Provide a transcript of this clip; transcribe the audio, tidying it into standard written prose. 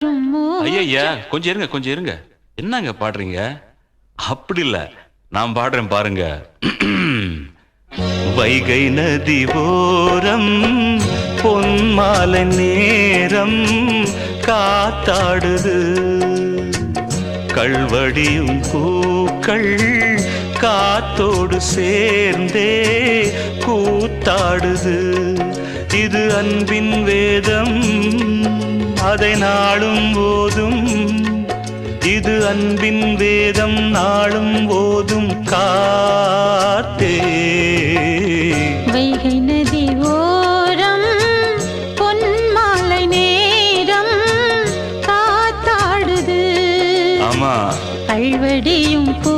ஐயா கொஞ்சம் இருங்க கொஞ்சம் இருங்க. என்னங்க பாடுறீங்க? அப்படி இல்ல, நான் பாடுறேன் பாருங்க. வைகை நதி ஓரம் பொன்மாலை நேரம் காத்தாடுது, கள்வடியும் பூக்கள் காத்தோடு சேர்ந்தே கூத்தாடுது. இது அன்பின் வேதம், அதை நாளும் போதும். இது அன்பின் வேதம், நாளும் போதும் காத்தே. வைகை நதி ஓரம் பொன்மாலை நேரம் காத்தாடுது. ஆமா, கள்வடியும் பூ